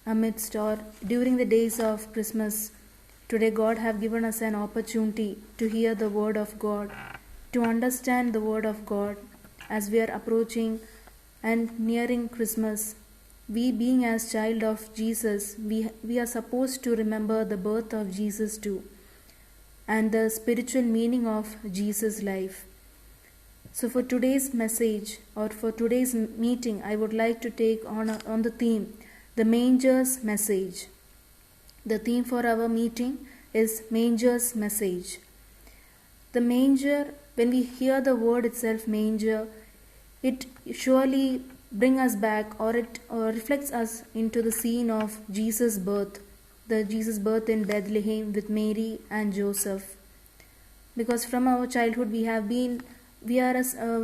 amidst or during the days of Christmas, today God have given us an opportunity to hear the word of God, to understand the word of God as we are approaching and nearing Christmas. We being as child of Jesus, we are supposed to remember the birth of Jesus too and the spiritual meaning of Jesus' life. So for today's message or for today's meeting, I would like to take on the theme, the manger's message. The theme for our meeting is manger's message. The manger, when we hear the word itself, manger, it surely brings us back or it reflects us into the scene of Jesus' birth, the Jesus' birth in Bethlehem with Mary and Joseph. Because from our childhood we are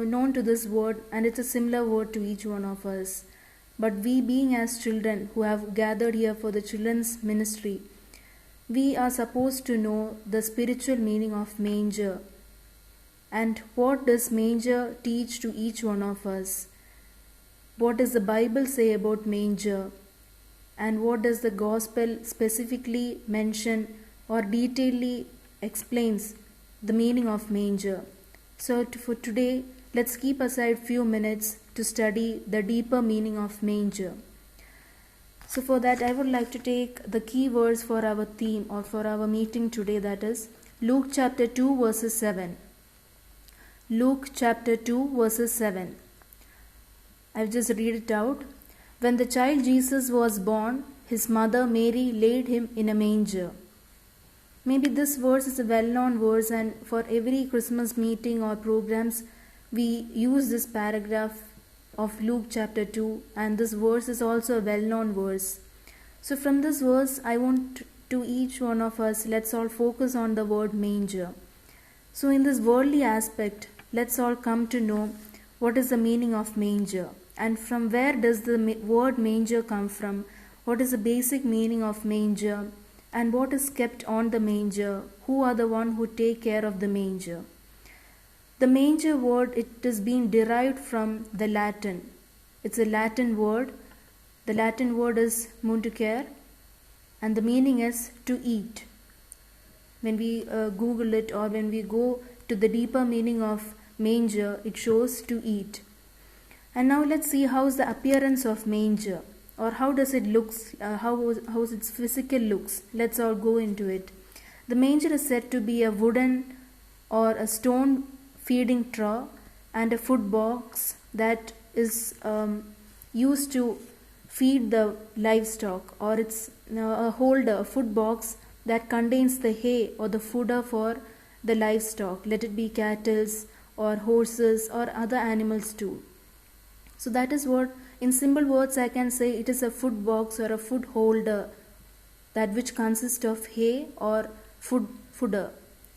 known to this word, and it's a similar word to each one of us. But we being as children who have gathered here for the children's ministry, we are supposed to know the spiritual meaning of manger. And what does manger teach to each one of us? What does the Bible say about manger? And what does the gospel specifically mention or detailedly explains the meaning of manger? So for today, let's keep aside few minutes to study the deeper meaning of manger. So for that, I would like to take the key verse for our theme or for our meeting today, that is Luke chapter 2 verses 7. Luke chapter 2 verses 7. I'll just read it out. When the child Jesus was born, his mother Mary laid him in a manger. Maybe this verse is a well-known verse, and for every Christmas meeting or programs, we use this paragraph of Luke chapter 2, and this verse is also a well-known verse. So from this verse, I want to each one of us, let's all focus on the word manger. So in this worldly aspect, let's all come to know what is the meaning of manger, and from where does the word manger come from, what is the basic meaning of manger, and what is kept on the manger, who are the one who take care of the manger. The manger word, it is being derived from the Latin. It's a Latin word. The Latin word is munducere, and the meaning is to eat. When we Google it or when we go to the deeper meaning of manger, it shows to eat. And now let's see how is the appearance of manger, or how does it looks, how is its physical looks. Let's all go into it. The manger is said to be a wooden or a stone feeding trough and a food box that is used to feed the livestock, or it's a holder, a food box that contains the hay or the fodder for the livestock, let it be cattle or horses or other animals too. So that is what, in simple words, I can say it is a food box or a food holder, that which consists of hay or fodder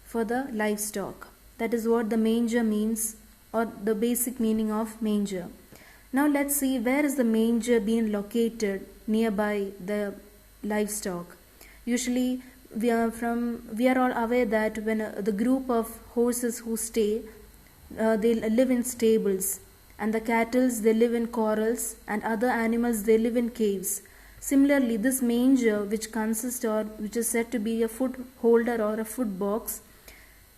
for the livestock. That is what the manger means, or the basic meaning of manger. Now let's see, where is the manger being located nearby the livestock. Usually we are all aware that when the group of horses who stay, they live in stables, and the cattle they live in corrals, and other animals they live in caves. Similarly, this manger, which consists or which is said to be a food holder or a food box,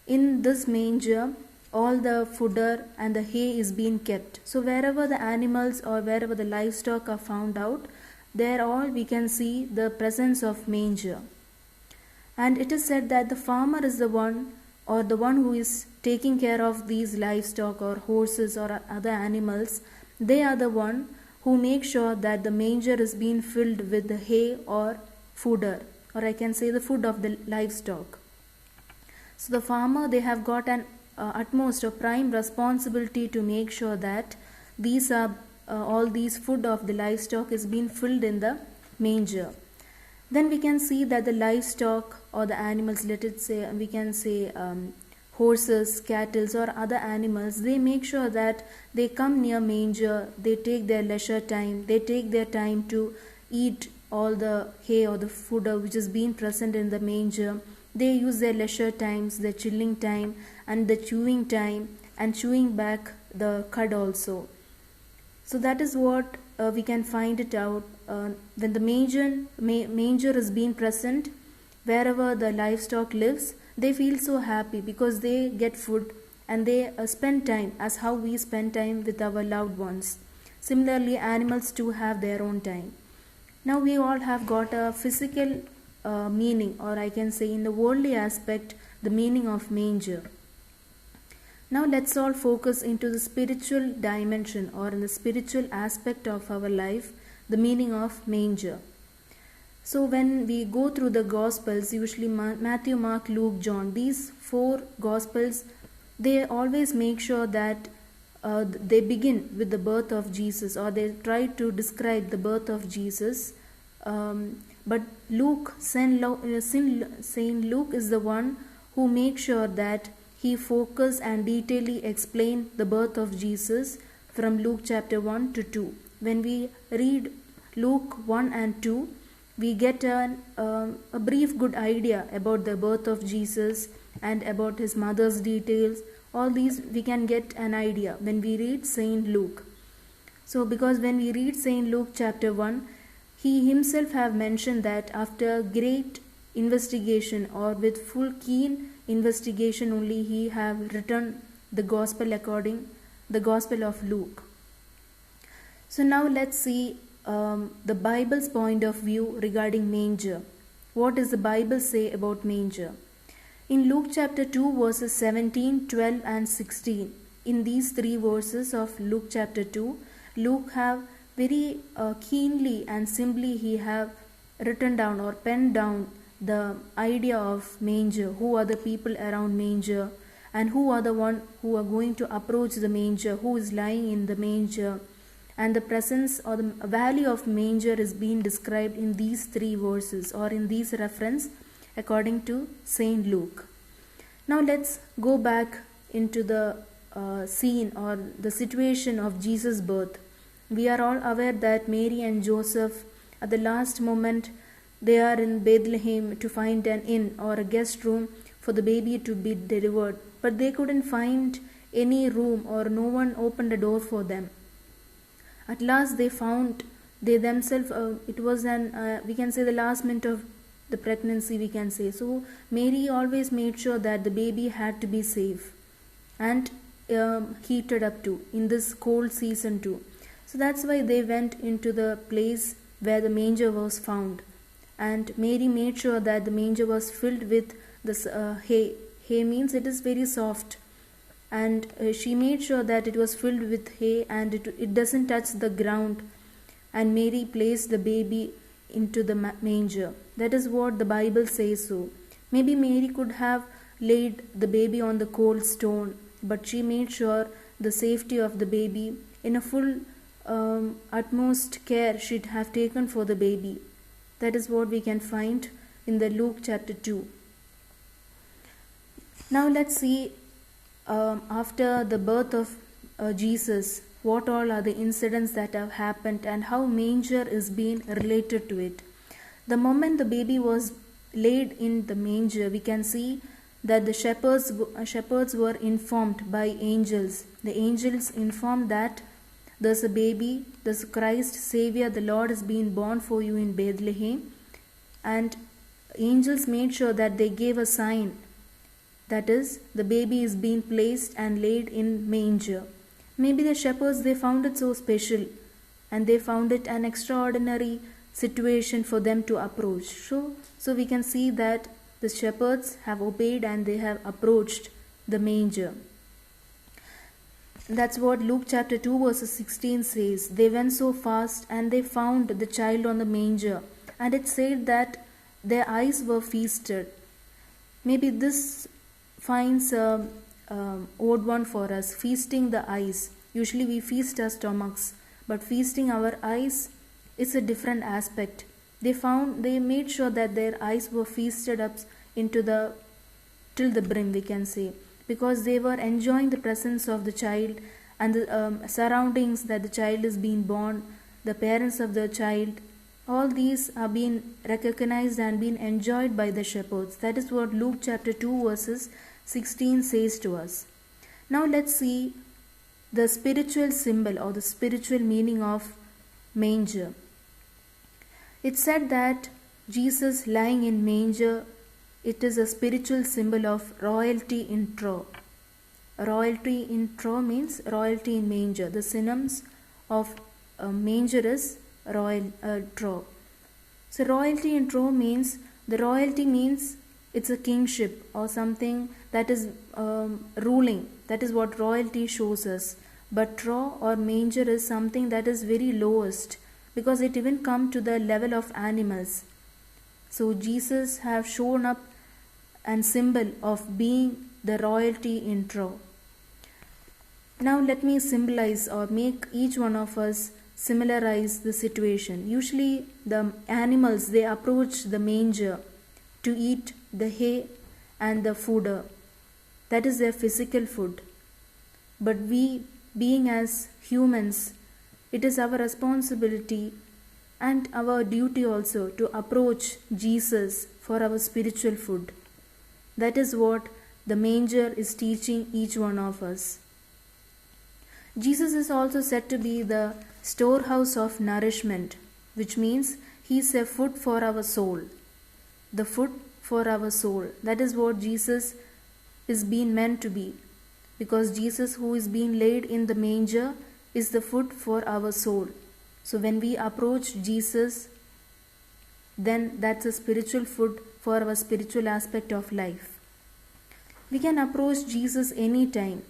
in this manger all the fodder and the hay is being kept. So wherever the animals or wherever the livestock are found out, there all we can see the presence of manger. And it is said that the farmer is the one, or the one who is taking care of these livestock or horses or other animals. They are the one who make sure that the manger is being filled with the hay or fodder, or I can say the food of the livestock. So the farmer, they have got an utmost or prime responsibility to make sure that these are all these food of the livestock is being filled in the manger. Then we can see that the livestock or the animals, let it say, we can say horses, cattle or other animals, they make sure that they come near manger, they take their leisure time, they take their time to eat all the hay or the fodder which is being present in the manger. They use their leisure times, their chilling time and the chewing time, and chewing back the cud also. So that is what we can find it out when the manger is being present wherever the livestock lives, they feel so happy because they get food and they spend time as how we spend time with our loved ones. Similarly, animals too have their own time. Now we all have got a physical meaning, or I can say in the worldly aspect, the meaning of manger. Now let's all focus into the spiritual dimension, or in the spiritual aspect of our life, the meaning of manger. So when we go through the Gospels, usually Matthew, Mark, Luke, John, these four Gospels, they always make sure that they begin with the birth of Jesus, or they try to describe the birth of Jesus. But Saint Luke is the one who makes sure that he focus and detailedly explain the birth of Jesus from Luke chapter 1 to 2. When we read Luke 1 and 2, we get a brief good idea about the birth of Jesus and about his mother's details. All these we can get an idea when we read Saint Luke. So because when we read Saint Luke chapter 1, he himself have mentioned that after great investigation, or with full keen investigation only, he have written the gospel of Luke. So now let's see the Bible's point of view regarding manger. What does the Bible say about manger? In Luke chapter 2 verses 17, 12 and 16, in these three verses of Luke chapter 2, Luke have very keenly and simply he have written down or penned down the idea of manger, who are the people around manger, and who are the one who are going to approach the manger, who is lying in the manger, and the presence or the value of manger is being described in these three verses, or in these reference according to Saint Luke. Now let's go back into the scene or the situation of Jesus' birth. We are all aware that Mary and Joseph, at the last moment, they are in Bethlehem to find an inn or a guest room for the baby to be delivered, but they couldn't find any room, or no one opened a door for them. At last they themselves, it was we can say the last minute of the pregnancy, we can say. So Mary always made sure that the baby had to be safe and heated up too in this cold season too. So that's why they went into the place where the manger was found, and Mary made sure that the manger was filled with this hay. Hay means it is very soft, and she made sure that it was filled with hay and it doesn't touch the ground. And Mary placed the baby into the manger. That is what the Bible says so. Maybe Mary could have laid the baby on the cold stone, but she made sure the safety of the baby in a full utmost care she'd have taken for the baby. That is what we can find in the Luke chapter 2. Now let's see after the birth of Jesus, what all are the incidents that have happened and how manger is being related to it. The moment the baby was laid in the manger, we can see that the shepherds were informed by angels. The angels informed that there's a baby, there's Christ Savior, the Lord is being born for you in Bethlehem. And angels made sure that they gave a sign, that is, the baby is being placed and laid in manger. Maybe the shepherds, they found it so special and they found it an extraordinary situation for them to approach. So we can see that the shepherds have obeyed and they have approached the manger. That's what Luke chapter 2 verses 16 says. They went so fast and they found the child on the manger, and it said that their eyes were feasted. Maybe this finds odd one for us, feasting the eyes. Usually we feast our stomachs, but feasting our eyes is a different aspect. They made sure that their eyes were feasted up into till the brim, we can say, because they were enjoying the presence of the child and the surroundings that the child is being born, the parents of the child. All these are being recognized and being enjoyed by the shepherds. That is what Luke chapter 2 verses 16 says to us. Now let's see the spiritual symbol or the spiritual meaning of manger. It's said that Jesus lying in manger, it is a spiritual symbol of royalty in Tro. Royalty in Tro means royalty in manger. The synonyms of manger is royal Tro. So royalty in Tro means, the royalty means it's a kingship or something that is ruling. That is what royalty shows us. But Tro or manger is something that is very lowest, because it even come to the level of animals. So Jesus have shown up and symbol of being the royalty in Tro. Now let me symbolize or make each one of us similarize the situation. Usually the animals, they approach the manger to eat the hay and the fodder. That is their physical food. But we, being as humans, it is our responsibility and our duty also to approach Jesus for our spiritual food. That is what the manger is teaching each one of us. Jesus is also said to be the storehouse of nourishment, which means he is a food for our soul. The food for our soul. That is what Jesus is being meant to be. Because Jesus, who is being laid in the manger, is the food for our soul. So when we approach Jesus, then that's a spiritual food for our spiritual aspect of life. We can approach Jesus anytime.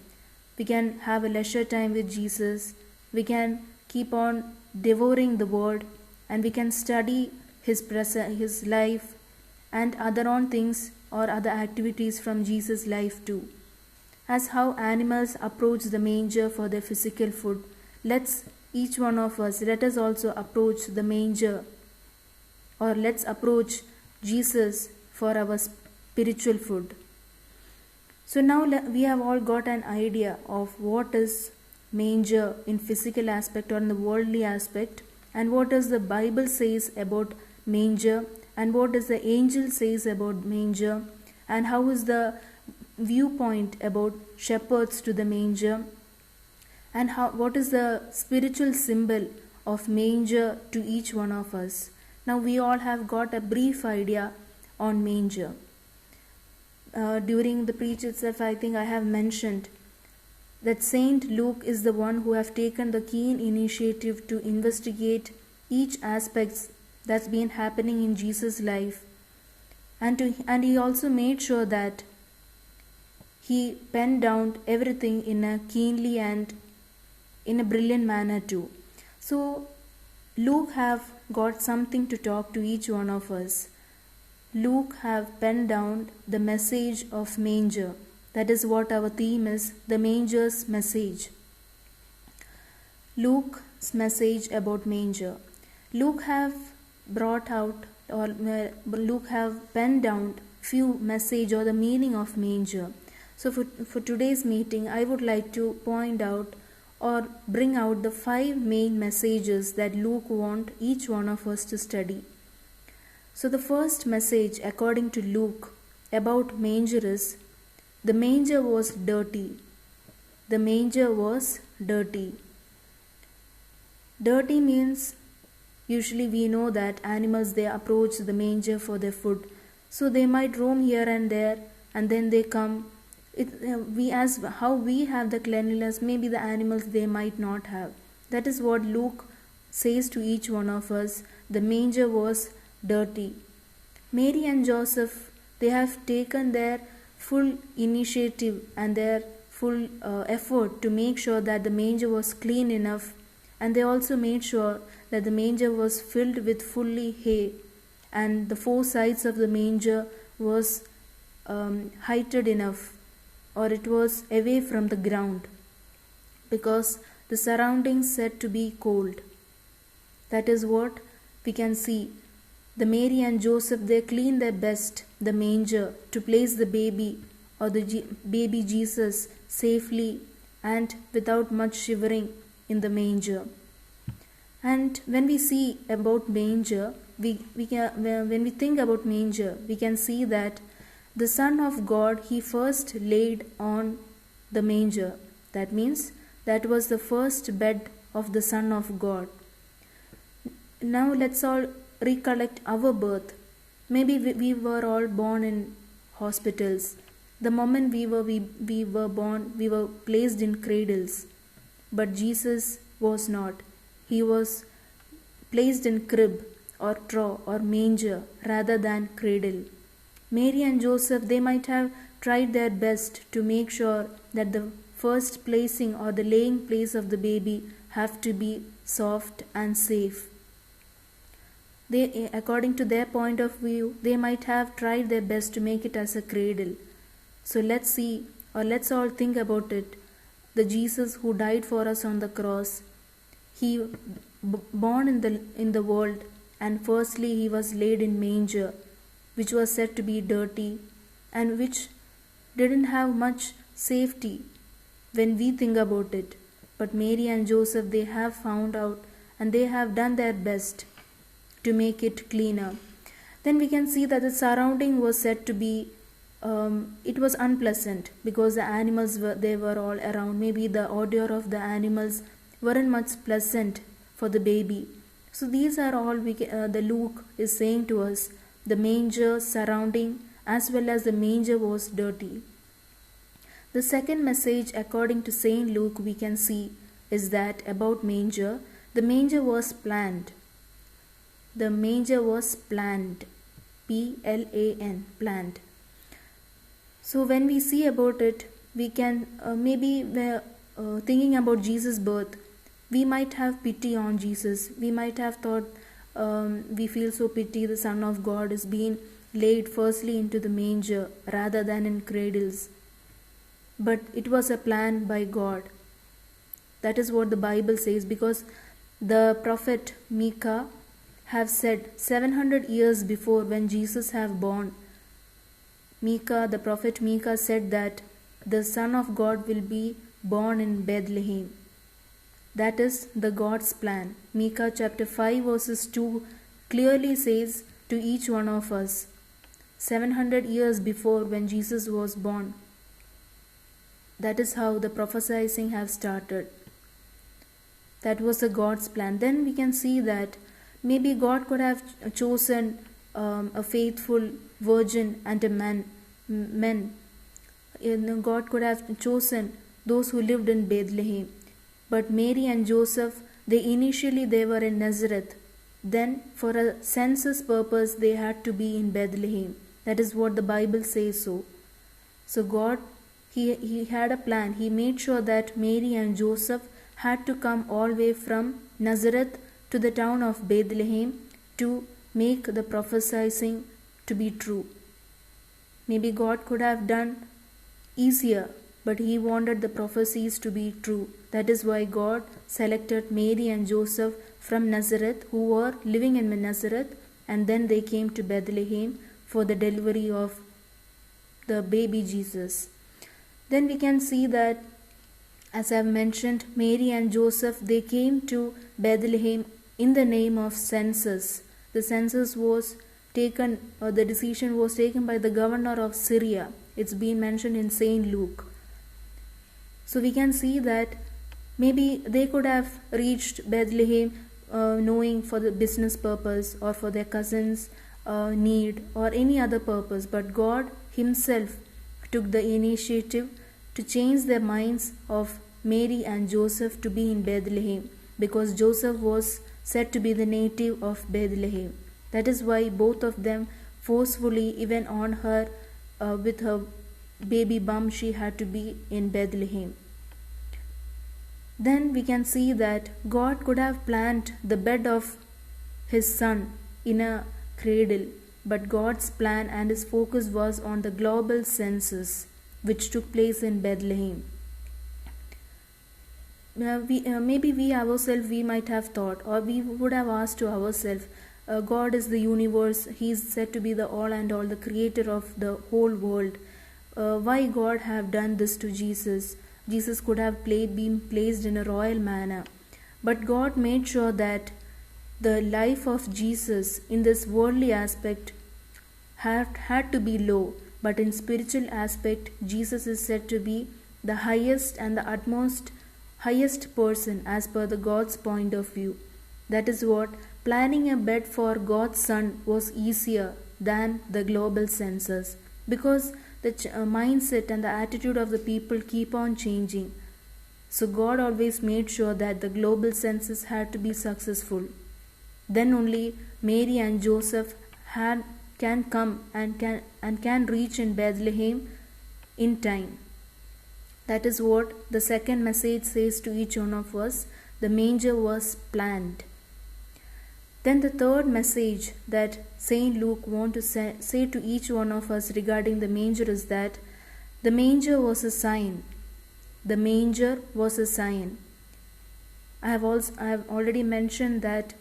We can have a leisure time with Jesus. We can keep on devouring the word, and we can study his life and other on things or other activities from Jesus' life too. As how animals approach the manger for their physical food, let's each one of us, let us also approach the manger, or let's approach Jesus for our spiritual food. So now we have all got an idea of what is manger in physical aspect or in the worldly aspect, and what does the Bible says about manger, and what does the angel says about manger, and how is the viewpoint about shepherds to the manger, and what is the spiritual symbol of manger to each one of us. Now we all have got a brief idea on manger. During the preach itself, I think I have mentioned that Saint Luke is the one who have taken the keen initiative to investigate each aspects that's been happening in Jesus' life, and he also made sure that he penned down everything in a keenly and in a brilliant manner too. So Luke have got something to talk to each one of us. Luke have penned down the message of manger. That is what our theme is, the manger's message. Luke's message about manger. Luke have brought out, or Luke have penned down few message or the meaning of manger. So for today's meeting, I would like to point out or bring out the 5 main messages that Luke want each one of us to study. So the first message according to Luke about manger is, the manger was dirty. The manger was dirty. Dirty means, usually we know that animals, they approach the manger for their food. So they might roam here and there, and then they come. As how we have the cleanliness, maybe the animals, they might not have. That is what Luke says to each one of us. The manger was dirty. Mary and Joseph, they have taken their full initiative and their full effort to make sure that the manger was clean enough, and they also made sure that the manger was filled with fully hay, and the 4 sides of the manger was heighted enough, or it was away from the ground, because the surroundings said to be cold. That is what we can see. The Mary and Joseph, they cleaned their best, the manger, to place the baby or the baby Jesus safely and without much shivering in the manger. And when we see about manger, when we think about manger, we can see that the Son of God, he first laid on the manger. That means that was the first bed of the Son of God. Now let's all recollect our birth. Maybe we were all born in hospitals. The moment we were born, we were placed in cradles. But Jesus was not. He was placed in crib or trough or manger rather than cradle. Mary and Joseph, they might have tried their best to make sure that the first placing or the laying place of the baby have to be soft and safe. They, according to their point of view, they might have tried their best to make it as a cradle. So let's see, or let's all think about it. The Jesus who died for us on the cross, he born in the world, and firstly he was laid in manger, which was said to be dirty and which didn't have much safety when we think about it. But Mary and Joseph, they have found out and they have done their best to make it cleaner. Then we can see that the surrounding was said to be it was unpleasant because the animals were all around. Maybe the odor of the animals weren't much pleasant for the baby. So these are all the Luke is saying to us. The manger surrounding as well as the manger was dirty. The second message according to Saint Luke we can see is that about manger, the manger was planned. The manger was planned. P-L-A-N, planned. So when we see about it, we can maybe thinking about Jesus' birth, we might have pity on Jesus. We might have thought we feel so pity the Son of God is being laid firstly into the manger rather than in cradles. But it was a plan by God. That is what the Bible says, because the prophet Micah have said 700 years before when Jesus have born, the prophet Micah said that the Son of God will be born in Bethlehem. That is the God's plan. Micah chapter 5 verses 2 clearly says to each one of us, 700 years before when Jesus was born. That is how the prophesying have started. That was the God's plan. Then we can see that maybe God could have chosen a faithful virgin and a men. God could have chosen those who lived in Bethlehem. But Mary and Joseph, they were in Nazareth. Then for a census purpose they had to be in Bethlehem. That is what the Bible says so. So God, he had a plan. He made sure that Mary and Joseph had to come all the way from Nazareth to the town of Bethlehem to make the prophesying to be true. Maybe God could have done easier, but he wanted the prophecies to be true. That is why God selected Mary and Joseph from Nazareth, who were living in Nazareth, and then they came to Bethlehem for the delivery of the baby Jesus. Then we can see that, as I have mentioned, Mary and Joseph, they came to Bethlehem in the name of census. The census was taken, or the decision was taken by the governor of Syria. It's been mentioned in Saint Luke. So we can see that maybe they could have reached Bethlehem knowing for the business purpose or for their cousins' need or any other purpose. But God himself took the initiative to change their minds of Mary and Joseph to be in Bethlehem, because Joseph was said to be the native of Bethlehem. That is why both of them forcefully, even on her with her baby bump, she had to be in Bethlehem. Then we can see that God could have planned the bed of his son in a cradle, but God's plan and his focus was on the global census which took place in Bethlehem. Maybe we ourselves, we might have thought, or we would have asked to ourselves, God is the universe, he is said to be the all and all, the creator of the whole world. Why God have done this to Jesus? Jesus could have been placed in a royal manner. But God made sure that the life of Jesus in this worldly aspect had to be low, but in spiritual aspect, Jesus is said to be the highest and the utmost highest person as per the God's point of view. That is what planning a bed for God's Son was easier than the global census because the mindset and the attitude of the people keep on changing. So God always made sure that the global census had to be successful. Then only Mary and Joseph can come and can reach in Bethlehem in time. That is what the second message says to each one of us. The manger was planned. Then the third message that Saint Luke wants to say to each one of us regarding the manger is that the manger was a sign. The manger was a sign. I have already mentioned that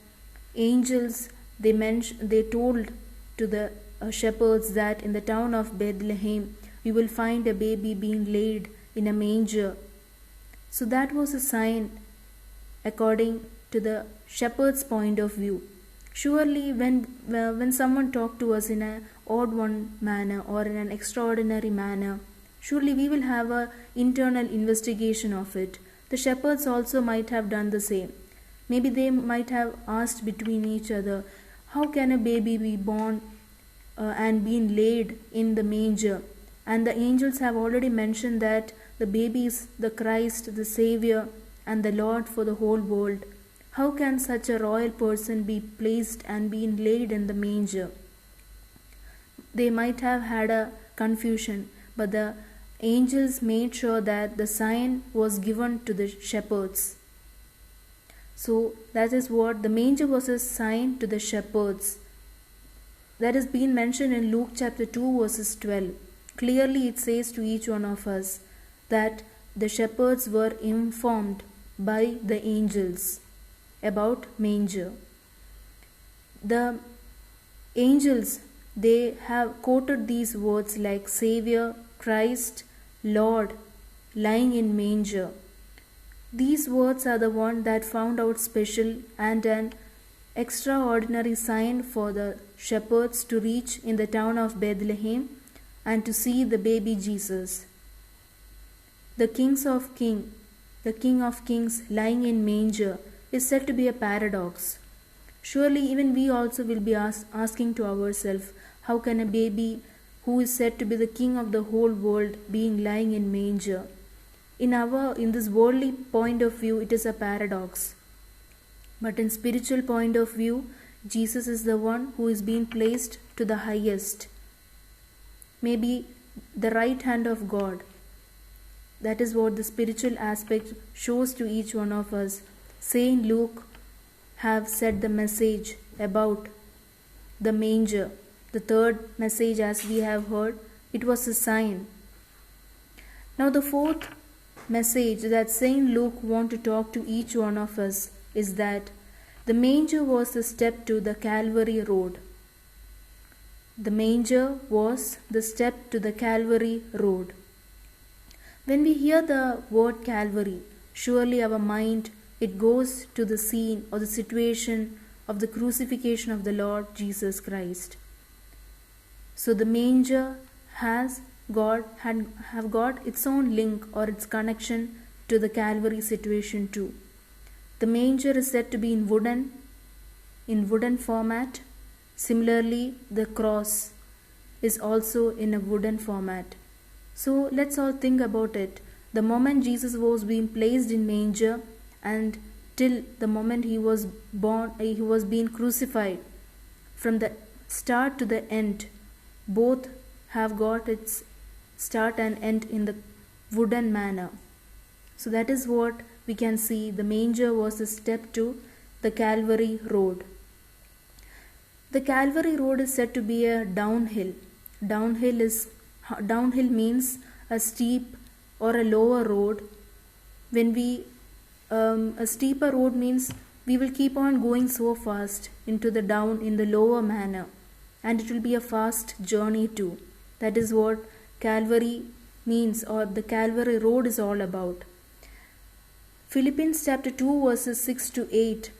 angels they told to the shepherds that in the town of Bethlehem we will find a baby being laid in a manger. So that was a sign according to the shepherd's point of view. Surely when someone talked to us in an odd one manner or in an extraordinary manner, surely we will have an internal investigation of it. The shepherds also might have done the same. Maybe they might have asked between each other, how can a baby be born and being laid in the manger? And the angels have already mentioned that the baby is the Christ, the Savior, and the Lord for the whole world. How can such a royal person be placed and being laid in the manger? They might have had a confusion, but the angels made sure that the sign was given to the shepherds. So that is what the manger was, a sign to the shepherds. That has been mentioned in Luke chapter 2 verses 12. Clearly it says to each one of us that the shepherds were informed by the angels about manger. The angels, they have quoted these words like Savior, Christ, Lord, lying in manger. These words are the one that found out special and an extraordinary sign for the shepherds to reach in the town of Bethlehem and to see the baby Jesus. The King of Kings lying in manger is said to be a paradox. Surely even we also will be asking to ourselves, how can a baby who is said to be the king of the whole world being lying in manger? In this worldly point of view, it is a paradox. But in spiritual point of view, Jesus is the one who is being placed to the highest. Maybe the right hand of God. That is what the spiritual aspect shows to each one of us. Saint Luke have said the message about the manger. The third message, as we have heard, it was a sign. Now the fourth message that Saint Luke wants to talk to each one of us is that the manger was the step to the Calvary road. The manger was the step to the Calvary road. When we hear the word Calvary, surely our mind, it goes to the scene or the situation of the crucifixion of the Lord Jesus Christ. So the manger have got its own link or its connection to the Calvary situation too. The manger is said to be in wooden format. Similarly, the cross is also in a wooden format. So let's all think about it. The moment Jesus was being placed in manger and till the moment he was born, he was being crucified. From the start to the end, both have got its start and end in the wooden manner. So that is what we can see. The manger was the step to the Calvary road. The Calvary road is said to be a downhill. Downhill means a steep or a lower road. When a steeper road means we will keep on going so fast into the down in the lower manner, and it will be a fast journey too. That is what Calvary means, or the Calvary road is all about. Philippians chapter 2 verses 6 to 8,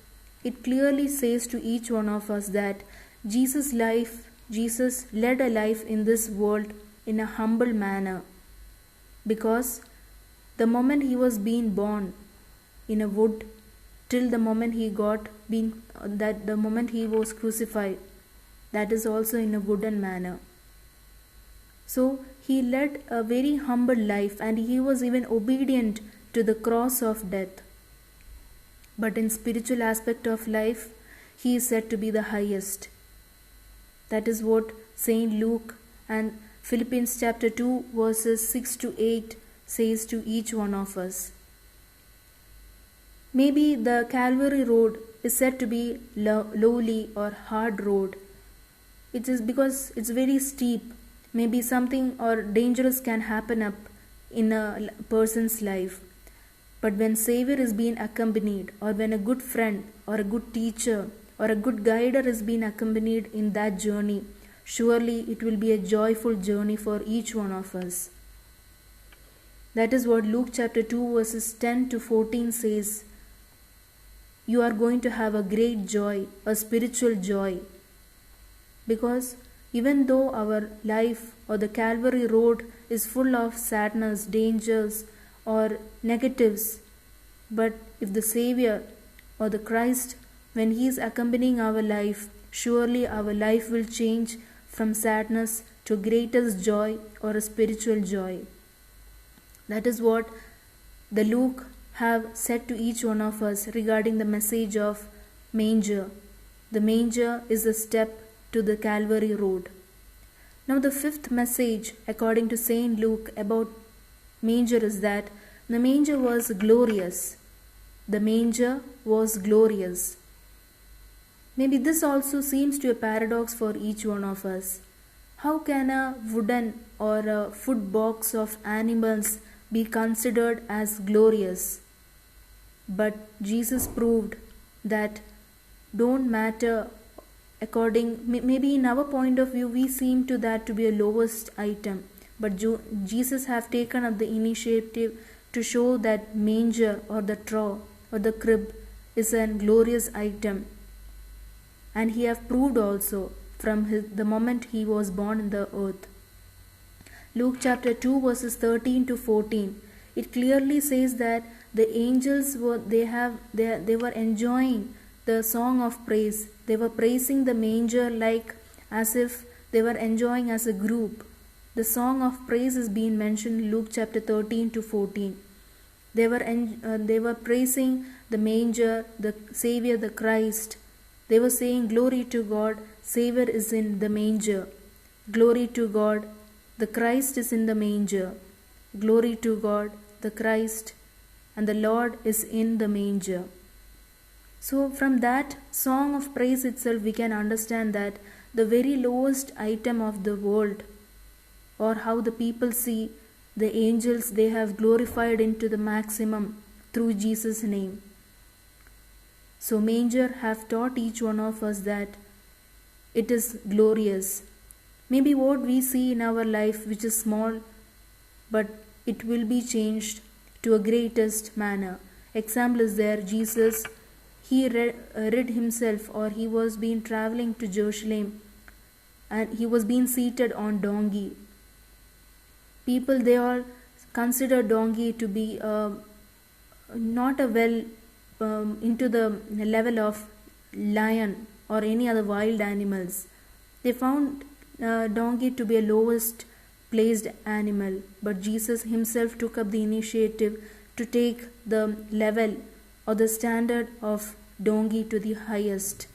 it clearly says to each one of us that Jesus led a life in this world in a humble manner, because the moment he was being born in a wood, till the moment he got being that the moment he was crucified, that is also in a wooden manner. So he led a very humble life, and he was even obedient to the cross of death. But in spiritual aspect of life, he is said to be the highest. That is what Saint Luke and Philippians chapter 2 verses 6 to 8 says to each one of us. Maybe the Calvary road is said to be lowly or hard road. It is because it's very steep. Maybe something or dangerous can happen up in a person's life. But when Savior is being accompanied, or when a good friend or a good teacher or a good guider is being accompanied in that journey, surely it will be a joyful journey for each one of us. That is what Luke chapter 2 verses 10 to 14 says. You are going to have a great joy, a spiritual joy. Because even though our life or the Calvary road is full of sadness, dangers, or negatives, but if the Savior or the Christ, when He is accompanying our life, surely our life will change from sadness to greatest joy or a spiritual joy. That is what the Luke have said to each one of us regarding the message of manger. The manger is a step to the Calvary road. Now the fifth message according to Saint Luke about manger is that the manger was glorious. The manger was glorious. Maybe this also seems to a paradox for each one of us. How can a wooden or a food box of animals be considered as glorious? But Jesus proved that don't matter according, maybe in our point of view we seem to that to be a lowest item, but Jesus have taken up the initiative to show that manger or the trough or the crib is a glorious item, and he have proved also from the moment he was born in the earth. Luke chapter 2 verses 13 to 14, it clearly says that the angels were they were enjoying the song of praise. They were praising the manger like as if they were enjoying as a group. The song of praise is being mentioned in Luke chapter 13 to 14. They were praising the manger, the Savior, the Christ. They were saying, glory to God, Savior is in the manger. Glory to God, the Christ is in the manger. Glory to God, the Christ and the Lord is in the manger. So from that song of praise itself we can understand that the very lowest item of the world, or how the people see the angels, they have glorified into the maximum through Jesus' name. So manger have taught each one of us that it is glorious. Maybe what we see in our life which is small, but it will be changed to a greatest manner. Example is there, Jesus, he rid himself, or he was been traveling to Jerusalem and he was being seated on donkey. People, they all consider donkey to be not a well into the level of lion or any other wild animals. They found donkey to be a lowest placed animal, but Jesus himself took up the initiative to take the level or the standard of donkey to the highest.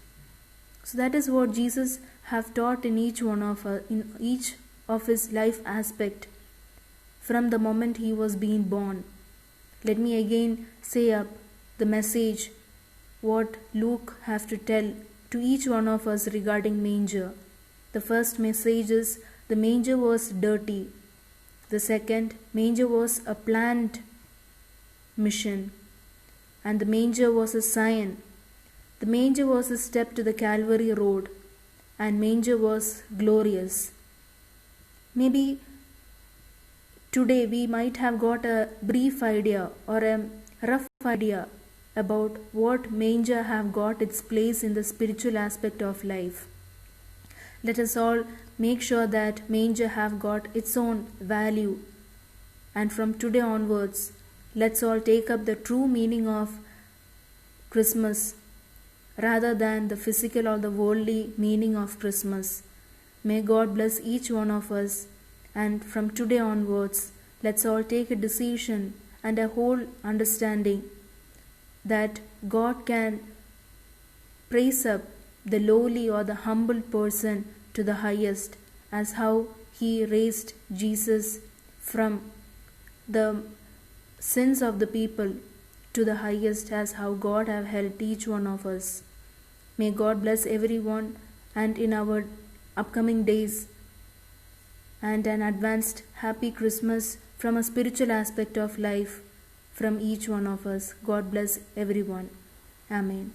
So that is what Jesus have taught in each one of us, in each of his life aspect from the moment he was being born. Let me again say up the message what Luke have to tell to each one of us regarding manger. The first message is the manger was dirty. The second, manger was a planned mission. And the manger was a sign. The manger was a step to the Calvary road. And manger was glorious. Maybe today we might have got a brief idea or a rough idea about what manger have got its place in the spiritual aspect of life. Let us all make sure that manger have got its own value, and from today onwards let's all take up the true meaning of Christmas rather than the physical or the worldly meaning of Christmas. May God bless each one of us, and from today onwards, let's all take a decision and a whole understanding that God can praise up the lowly or the humble person to the highest, as how He raised Jesus from the sins of the people to the highest, as how God have helped each one of us. May God bless everyone, and in our upcoming days, and an advanced happy Christmas from a spiritual aspect of life from each one of us. God bless everyone. Amen.